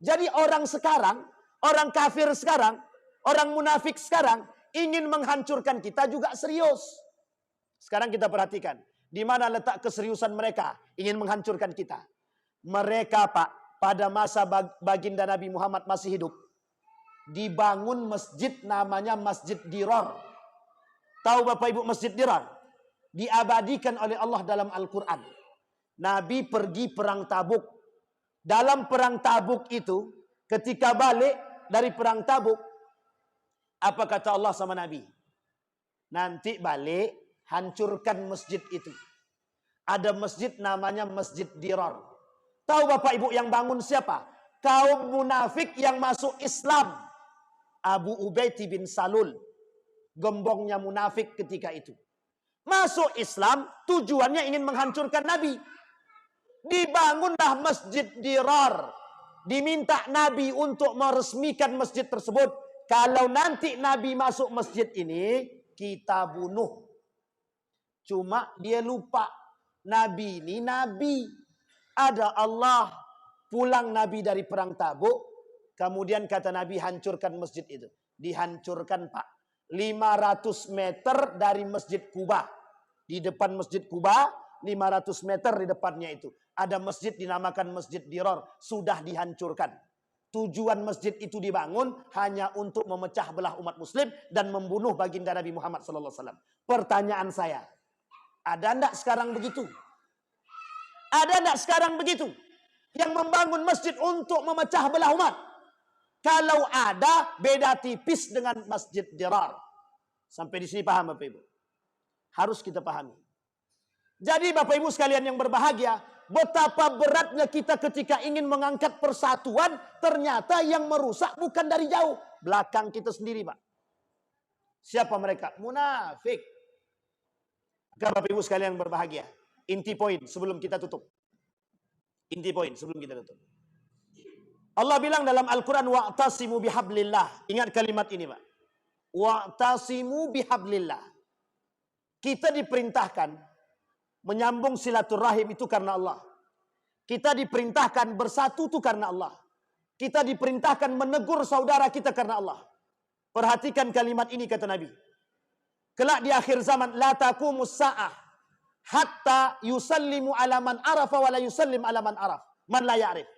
Jadi orang sekarang, orang kafir sekarang, orang munafik sekarang ingin menghancurkan kita juga serius. Sekarang kita perhatikan di mana letak keseriusan mereka ingin menghancurkan kita. Mereka, Pak, pada masa baginda Nabi Muhammad masih hidup, dibangun masjid namanya Masjid Dirar. Tahu Bapak Ibu Masjid Dirar? Diabadikan oleh Allah dalam Al-Quran. Nabi pergi perang Tabuk. Dalam perang Tabuk itu, ketika balik dari perang Tabuk, apa kata Allah sama Nabi? Nanti balik, hancurkan masjid itu. Ada masjid namanya Masjid Dirar. Tahu Bapak Ibu yang bangun siapa? Kaum munafik yang masuk Islam. Abu Ubaid bin Salul. Gembongnya munafik ketika itu. Masuk Islam tujuannya ingin menghancurkan Nabi. Dibangunlah Masjid Dirar. Diminta Nabi untuk meresmikan masjid tersebut. Kalau nanti Nabi masuk masjid ini, kita bunuh. Cuma dia lupa. Nabi ini Nabi. Ada Allah. Pulang Nabi dari perang Tabuk. Kemudian kata Nabi, hancurkan masjid itu. Dihancurkan Pak. 500 meter dari Masjid Kuba. Di depan Masjid Kuba, 500 meter di depannya itu. Ada masjid dinamakan Masjid Dirar. Sudah dihancurkan. Tujuan masjid itu dibangun hanya untuk memecah belah umat muslim dan membunuh baginda Nabi Muhammad SAW. Pertanyaan saya, ada enggak sekarang begitu? Ada enggak sekarang begitu? Yang membangun masjid untuk memecah belah umat. Kalau ada, beda tipis dengan Masjid Dirar. Sampai di sini paham Bapak Ibu? Harus kita pahami. Jadi Bapak Ibu sekalian yang berbahagia, betapa beratnya kita ketika ingin mengangkat persatuan, ternyata yang merusak bukan dari jauh. Belakang kita sendiri Pak. Siapa mereka? Munafik. Maka Bapak Ibu sekalian yang berbahagia. Inti poin sebelum kita tutup. Inti poin sebelum kita tutup. Allah bilang dalam Al-Quran, wa'tasimu bihablillah. Ingat kalimat ini Pak. Wa'tasimu bihablillah. Kita diperintahkan menyambung silaturahim itu karena Allah. Kita diperintahkan bersatu itu karena Allah. Kita diperintahkan menegur saudara kita karena Allah. Perhatikan kalimat ini kata Nabi. Kelak di akhir zaman, la taqumus sa'ah hatta yusallimu ala man arafa wa la yusallim ala man araf. Man la ya'rif.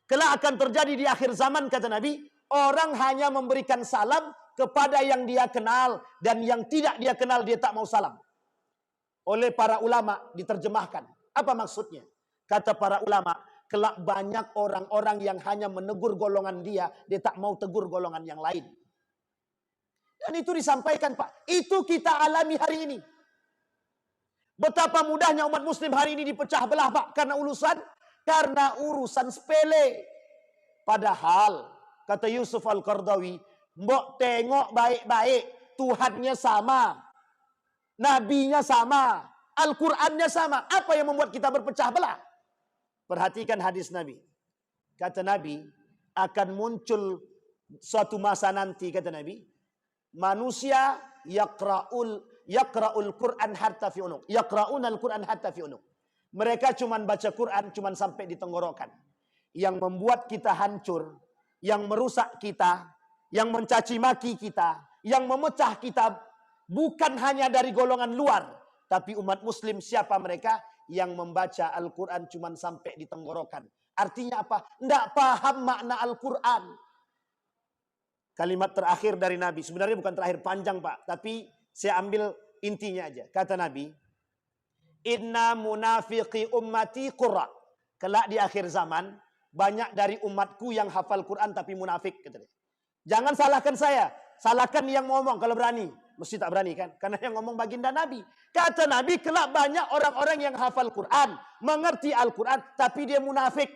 Kelak akan terjadi di akhir zaman kata Nabi, orang hanya memberikan salam kepada yang dia kenal dan yang tidak dia kenal dia tak mau salam. Oleh para ulama diterjemahkan. Apa maksudnya? Kata para ulama, kelak banyak orang-orang yang hanya menegur golongan dia tak mau tegur golongan yang lain. Dan itu disampaikan Pak. Itu kita alami hari ini. Betapa mudahnya umat muslim hari ini dipecah belah Pak. Karena urusan sepele. Padahal, kata Yusuf Al-Qardawi, mbok tengok baik-baik. Tuhannya sama. Nabinya sama. Al-Qurannya sama. Apa yang membuat kita berpecah belah? Perhatikan hadis Nabi. Kata Nabi, akan muncul suatu masa nanti, kata Nabi, manusia yaqra'ul Quran hatta fi unuq. Yaqra'unal Quran hatta fi unuq. Mereka cuman baca Quran cuman sampai di tenggorokan. Yang membuat kita hancur, yang merusak kita, yang mencaci maki kita, yang memecah kita bukan hanya dari golongan luar, tapi umat muslim. Siapa mereka? Yang membaca Al-Quran cuman sampai di tenggorokan. Artinya apa? Tidak paham makna Al-Quran. Kalimat terakhir dari Nabi. Sebenarnya bukan terakhir, panjang Pak. Tapi saya ambil intinya aja. Kata Nabi, inna munafiqi ummati qurra. Kelak di akhir zaman, banyak dari umatku yang hafal Quran tapi munafik. Jangan salahkan saya. Salahkan yang ngomong kalau berani. Mesti tak berani kan? Karena yang ngomong baginda Nabi. Kata Nabi, kelak banyak orang-orang yang hafal Quran. Mengerti Al-Quran. Tapi dia munafik.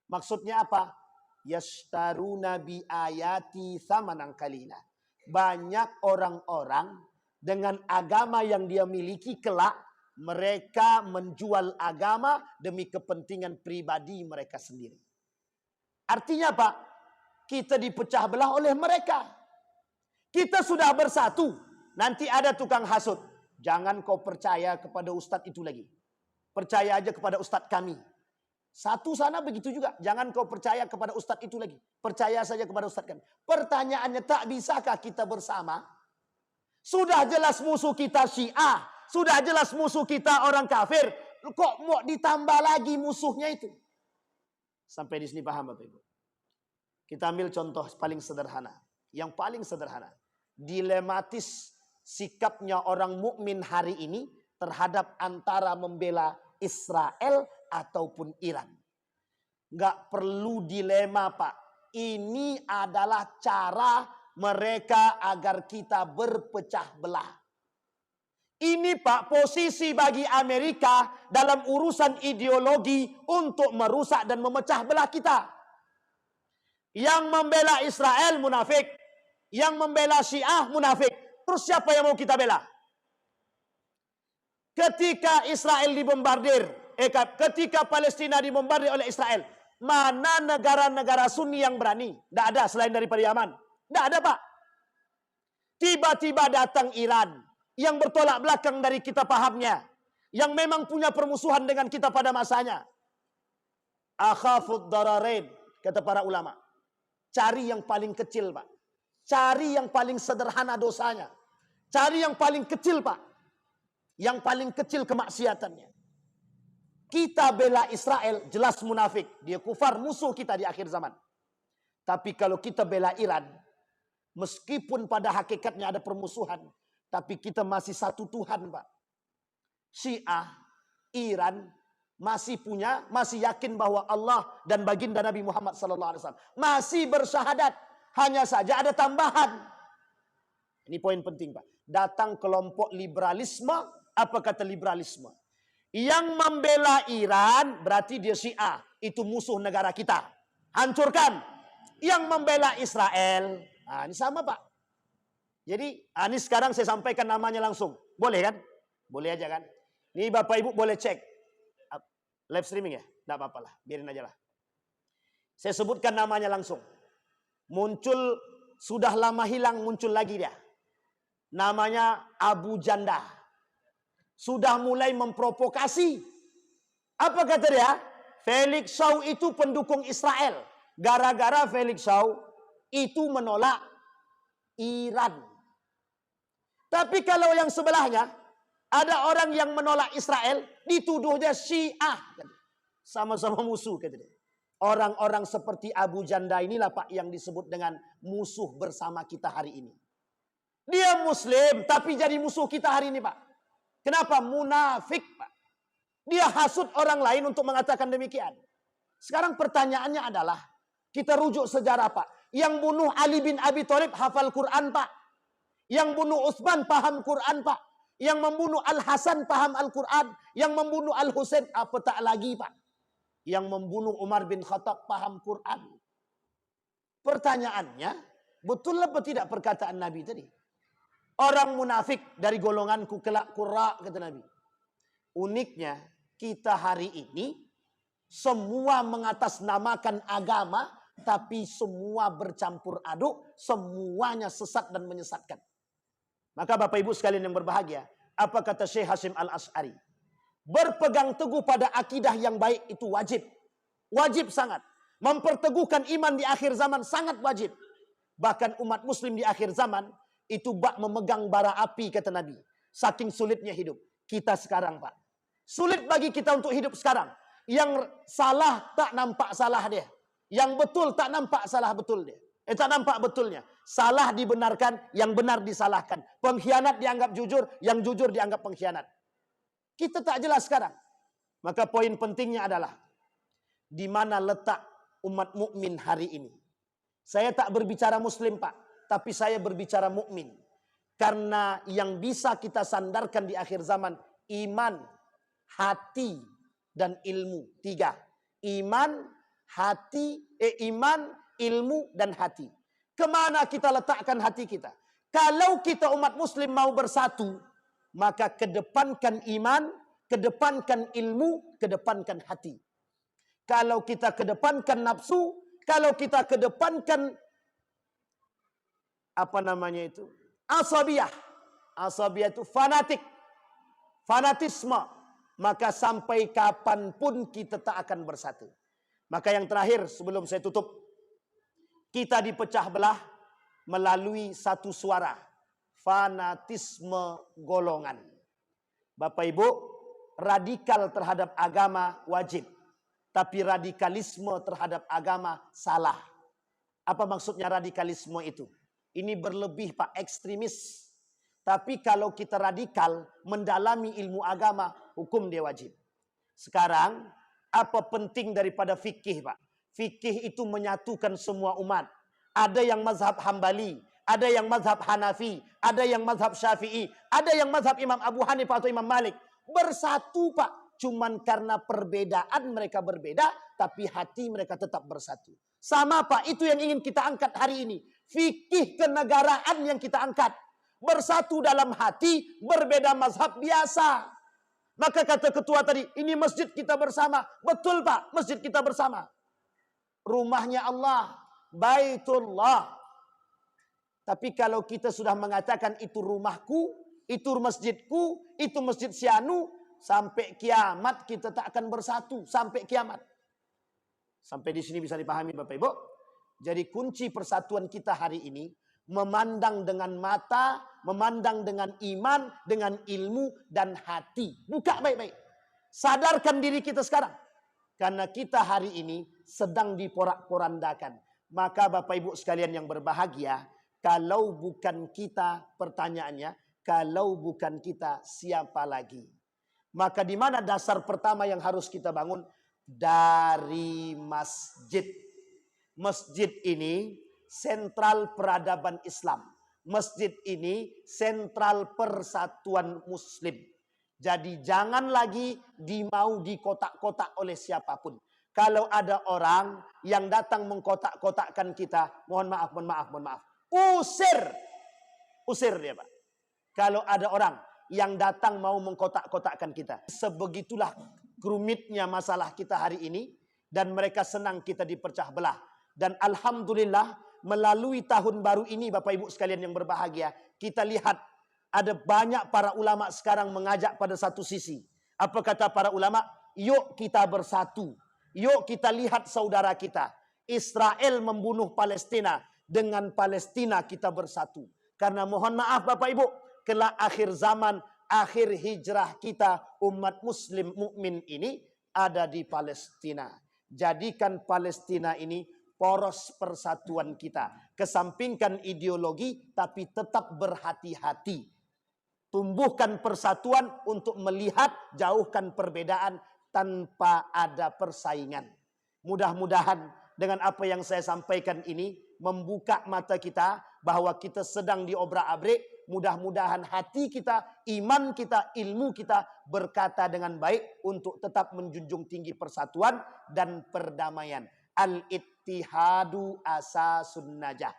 Maksudnya apa? Yashtaruna bi ayati thamanan qalila. Banyak orang-orang dengan agama yang dia miliki kelak. Mereka menjual agama demi kepentingan pribadi mereka sendiri. Artinya apa? Kita dipecah belah oleh mereka. Kita sudah bersatu. Nanti ada tukang hasut. Jangan kau percaya kepada ustadz itu lagi. Percaya aja kepada ustadz kami. Satu sana begitu juga. Jangan kau percaya kepada ustadz itu lagi. Percaya saja kepada ustadz kami. Pertanyaannya, tak bisakah kita bersama? Sudah jelas musuh kita Syiah. Sudah jelas musuh kita orang kafir. Kok mau ditambah lagi musuhnya itu? Sampai di sini paham Bapak Ibu? Kita ambil contoh paling sederhana. Yang paling sederhana. Dilematis sikapnya orang mukmin hari ini terhadap antara membela Israel ataupun Iran. Nggak perlu dilema Pak. Ini adalah cara mereka agar kita berpecah belah. Ini Pak, posisi bagi Amerika dalam urusan ideologi untuk merusak dan memecah belah kita. Yang membela Israel munafik, yang membela Syiah munafik. Terus siapa yang mau kita bela? Ketika Israel dibombardir, ketika Palestina dibombardir oleh Israel, mana negara-negara Sunni yang berani? Tidak ada selain daripada Yaman. Tidak ada Pak. Tiba-tiba datang Iran yang bertolak belakang dari kita pahamnya, yang memang punya permusuhan dengan kita pada masanya. Akhafud dararain, kata para ulama. Cari yang paling kecil Pak. Cari yang paling sederhana dosanya. Cari yang paling kecil Pak. Yang paling kecil kemaksiatannya. Kita bela Israel, jelas munafik. Dia kufar, musuh kita di akhir zaman. Tapi kalau kita bela Iran, meskipun pada hakikatnya ada permusuhan, tapi kita masih satu Tuhan Pak. Syiah, Iran, masih yakin bahwa Allah dan baginda Nabi Muhammad SAW masih bersyahadat. Hanya saja ada tambahan. Ini poin penting Pak. Datang kelompok liberalisme. Apa kata liberalisme? Yang membela Iran berarti dia Syiah. Itu musuh negara kita. Hancurkan. Yang membela Israel. Nah, ini sama Pak. Jadi ini sekarang saya sampaikan namanya langsung. Boleh kan? Boleh aja kan? Ini Bapak Ibu boleh cek. Live streaming ya? Tidak apa-apa lah. Biarin aja lah. Saya sebutkan namanya langsung. Muncul, sudah lama hilang, muncul lagi dia. Namanya Abu Janda. Sudah mulai memprovokasi. Apa kata dia? Felix Shaw itu pendukung Israel. Gara-gara Felix Shaw itu menolak Iran. Tapi kalau yang sebelahnya, ada orang yang menolak Israel, dituduhnya Syiah. Sama-sama musuh, kata dia. Orang-orang seperti Abu Janda inilah Pak yang disebut dengan musuh bersama kita hari ini. Dia Muslim, tapi jadi musuh kita hari ini Pak. Kenapa? Munafik Pak. Dia hasut orang lain untuk mengatakan demikian. Sekarang pertanyaannya adalah, kita rujuk sejarah Pak. Yang bunuh Ali bin Abi Thalib hafal Quran Pak. Yang bunuh Utsman paham Quran Pak. Yang membunuh Al-Hasan paham Al-Quran. Yang membunuh Al-Husain apa tak lagi Pak. Yang membunuh Umar bin Khattab paham Quran. Pertanyaannya, betul apa tidak perkataan Nabi tadi? Orang munafik dari golonganku kelak qurra, kata Nabi. Uniknya, kita hari ini semua mengatasnamakan agama, tapi semua bercampur aduk, semuanya sesat dan menyesatkan. Maka Bapak Ibu sekalian yang berbahagia, apa kata Syekh Hashim Al-Asy'ari? Berpegang teguh pada akidah yang baik itu wajib. Wajib sangat. Memperteguhkan iman di akhir zaman sangat wajib. Bahkan umat muslim di akhir zaman itu bak memegang bara api, kata Nabi. Saking sulitnya hidup. Kita sekarang Pak. Sulit bagi kita untuk hidup sekarang. Yang salah tak nampak salah dia. Yang betul tak nampak salah betul dia. Tak nampak betulnya. Salah dibenarkan, yang benar disalahkan. Pengkhianat dianggap jujur, yang jujur dianggap pengkhianat. Kita tak jelas sekarang. Maka poin pentingnya adalah, di mana letak umat mukmin hari ini. Saya tak berbicara muslim Pak, tapi saya berbicara mukmin. Karena yang bisa kita sandarkan di akhir zaman, iman, hati, dan ilmu. 3. Iman, ilmu, dan hati. Kemana kita letakkan hati kita? Kalau kita umat muslim mau bersatu, maka kedepankan iman, kedepankan ilmu, kedepankan hati. Kalau kita kedepankan nafsu, kalau kita kedepankan asabiyah. Asabiyah itu fanatik, fanatisme. Maka sampai kapanpun kita tak akan bersatu. Maka yang terakhir sebelum saya tutup, kita dipecah belah melalui satu suara. Fanatisme golongan. Bapak Ibu, radikal terhadap agama wajib. Tapi radikalisme terhadap agama salah. Apa maksudnya radikalisme itu? Ini berlebih Pak, ekstremis. Tapi kalau kita radikal, mendalami ilmu agama, hukum dia wajib. Sekarang, apa penting daripada fikih Pak? Fikih itu menyatukan semua umat. Ada yang mazhab Hambali, ada yang mazhab Hanafi, ada yang mazhab Syafi'i, ada yang mazhab Imam Abu Hanifah atau Imam Malik. Bersatu Pak, cuman karena perbedaan mereka berbeda, tapi hati mereka tetap bersatu. Sama Pak, itu yang ingin kita angkat hari ini. Fikih kenegaraan yang kita angkat. Bersatu dalam hati, berbeda mazhab biasa. Maka kata ketua tadi, ini masjid kita bersama. Betul Pak, masjid kita bersama. Rumahnya Allah, Baitullah. Tapi kalau kita sudah mengatakan itu rumahku, itu masjidku, itu masjid Sianu, sampai kiamat kita tak akan bersatu. Sampai kiamat. Sampai di sini bisa dipahami Bapak Ibu. Jadi kunci persatuan kita hari ini, memandang dengan mata, memandang dengan iman, dengan ilmu dan hati. Buka baik-baik. Sadarkan diri kita sekarang. Karena kita hari ini sedang diporak-porandakan. Maka Bapak Ibu sekalian yang berbahagia, kalau bukan kita, pertanyaannya, kalau bukan kita, siapa lagi? Maka di mana dasar pertama yang harus kita bangun? Dari masjid. Masjid ini sentral peradaban Islam. Masjid ini sentral persatuan Muslim. Jadi jangan lagi mau dikotak-kotak oleh siapapun. Kalau ada orang yang datang mengkotak-kotakkan kita, mohon maaf. Usir dia Pak. Kalau ada orang yang datang mau mengkotak-kotakkan kita. Sebegitulah rumitnya masalah kita hari ini. Dan mereka senang kita dipecah belah. Dan alhamdulillah melalui tahun baru ini Bapak Ibu sekalian yang berbahagia. Kita lihat ada banyak para ulama sekarang mengajak pada satu sisi. Apa kata para ulama? Yuk kita bersatu. Yuk kita lihat saudara kita. Israel membunuh Palestina. Dengan Palestina kita bersatu. Karena mohon maaf Bapak Ibu, kelak akhir zaman, akhir hijrah kita umat muslim mukmin ini ada di Palestina. Jadikan Palestina ini poros persatuan kita. Kesampingkan ideologi tapi tetap berhati-hati. Tumbuhkan persatuan untuk melihat, jauhkan perbedaan tanpa ada persaingan. Mudah-mudahan dengan apa yang saya sampaikan ini membuka mata kita bahwa kita sedang diobrak-abrik. Mudah-mudahan hati kita, iman kita, ilmu kita berkata dengan baik untuk tetap menjunjung tinggi persatuan dan perdamaian. Al-ittihadu asasun najah.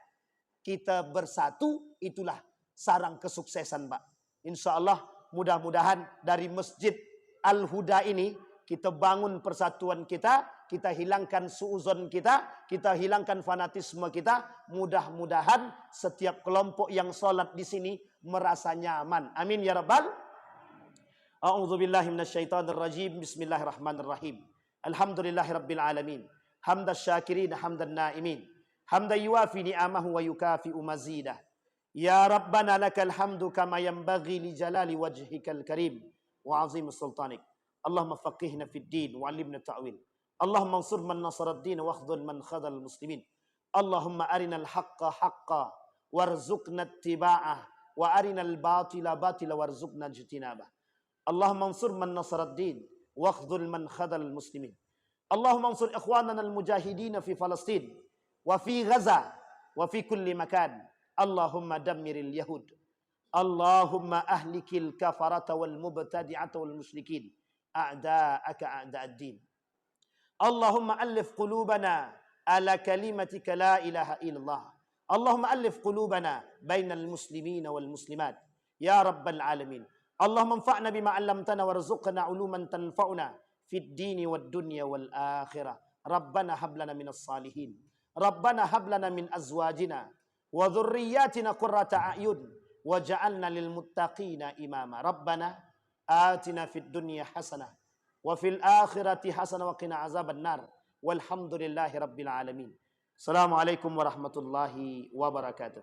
Kita bersatu, itulah sarang kesuksesan Pak. Insya Allah mudah-mudahan dari Masjid Al-Huda ini kita bangun persatuan kita. Kita hilangkan suuzon kita hilangkan fanatisme kita. Mudah-mudahan setiap kelompok yang sholat di sini merasa nyaman. Amin ya rabbal. A'udzubillahi minasyaitonirrajim. Bismillahirrahmanirrahim. Alhamdulillahirabbil alamin. Hamdan syakirin, hamdan naimin. Hamdan yuwafi ni'amahu wa yukafi'u mazidah. Ya Rabbana lakal hamdu kama yanbaghi li jalali wajhikal karim wa azim sultanik. Allahumma faqihna fid din wa 'allimna ta'wil. Allahumma ansur man nasara ad-din wa akhdhul man khadhal muslimin. Allahumma arinal haqqa haqqa warzuqna ittiba'ah wa arinal batila batila warzuqna ijtinabah. Allahumma ansur man nasara ad-din wa akhdhul man khadhal muslimin. Allahumma ansur ikhwanana al-mujahidin fi Palestin wa fi Gaza wa fi kulli makan. Allahumma dammiril yahud. Allahumma ahlikil kafarata wal mubtadi'ata wal musyrikin. A'da'aka a'da'ad-din. Allahumma alif qulubana ala kalimatika la ilaha illallah. Allahumma alif qulubana bainal muslimina wal muslimat. Ya Rabbal alamin. Allahumma anfa'na bima 'allamtana warzuqna 'uluman tanfa'una fid dini wad dunya wal akhirah. Rabbana hab lana minas salihin. Rabbana hab lana min azwajina wa dhurriyyatina qurrata a'yun waj'alna lil muttaqina imama. Rabbana atina fid dunya hasanah wa fil akhirati hasanah wa qina azaban nar. Walhamdulillahi rabbil alamin. Assalamualaikum warahmatullahi wabarakatuh.